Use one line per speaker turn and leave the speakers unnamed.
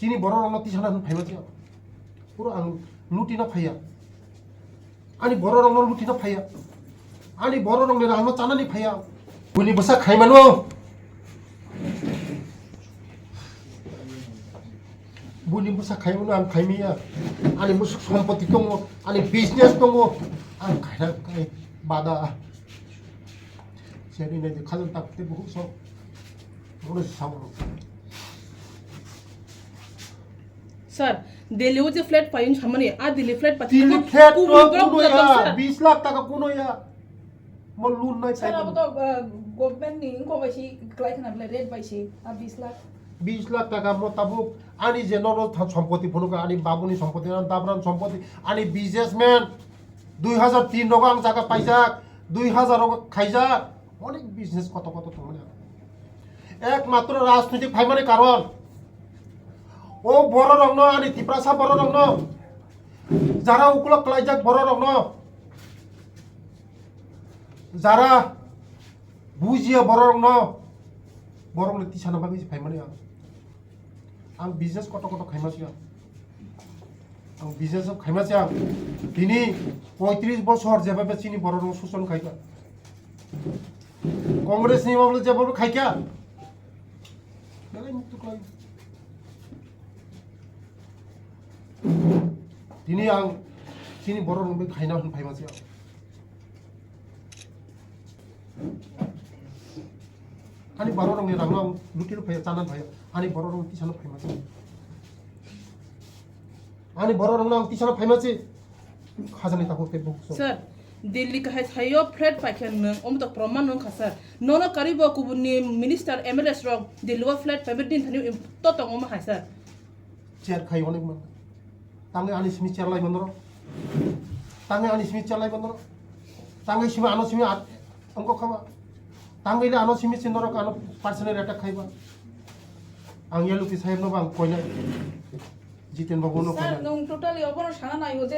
Sini borong no tisana phaimas ya. Puro ang luti na phaya. Ani borong no luti na phaya. Ani borong le rama chana ni phaya. Buni basa khaimanu. Buni basa khaimanu ang khaimiya. Ani musuk sompoti tongo, ani business tongo. Ang khaina kai bada. Seri ne khalon takte buhu so. Buru sawo.
Sir দিল্লিও যে flat পাইন সামনে আর Delhi flat পাচ্ছি
Tili flat no kuno ya. 20 lakh taka kuno ya. Mo loan nai
sir
sai.
আবো তো government নি ইনকো বাইছি ক্লাই খানা বলে রেট বাইছি আর 20 lakh
20 lakh taka mo tabuk ani jenoro সম্পত্তি phuluka ani babuni সম্পত্তি an dabran সম্পত্তি ani businessman 2003 roga ang jaga paijak 2000 roga khaijak অনেক business কত কত তোমার একমাত্র রাজনৈতিক ফাইমানি কারণ ও বড় রং আনি তিপ্রাসা বড় রং যারা উকুল ক্লাইজাক বড় রং যারা বুঝিয়ে বড় রং বড় রং তিসানা ভাবি ফাইমানি आं बिजनेस कत कत खाइमासी आं बिजनेस खाइमासी आं दिनै 35 बছर जेबाबे चिनि बर रं शोषण खाइका कांग्रेस नि माबले जेबाबे खाइका बेलाय मुक्त खाइ दिनै आं चिनि बर रं बे खाइना होन फाइमासी आनी बर रं नि रांग लुटिनो फाय चाना फाय आनी बर रं तिसानो फाइमासी आनी बर रं आं तिसानो फाइमासी खाजानि ताको ते बुक
স্যার দিল্লি কাহাই থাইও ফ্ল্যাট পাইখান নং অমত প্রমাণ নং খাসার নন কারিব কুবুনি মিনিস্টার এমএলএস রং দিল্লিও ফ্ল্যাট পাইবে দিন থানি তো তো অম হাই স্যার
চেয়ার খাই অনেক মান তাঙ্গে আনি সিমি চেয়ার লাই বন্দর তাঙ্গে আনি সিমি চেয়ার লাই বন্দর তাঙ্গে সিমি আনো সিমি অঙ্ক খাবা তাঙ্গে লে আনো সিমি চিন্দর কানো পার্সোনাল অ্যাটাক খাইবা आं यालुकी साहेब नो बां कोइना जितेन बाबू नो
স্যার
कोइना
নং টোটালি অবর সানা নাই ও যে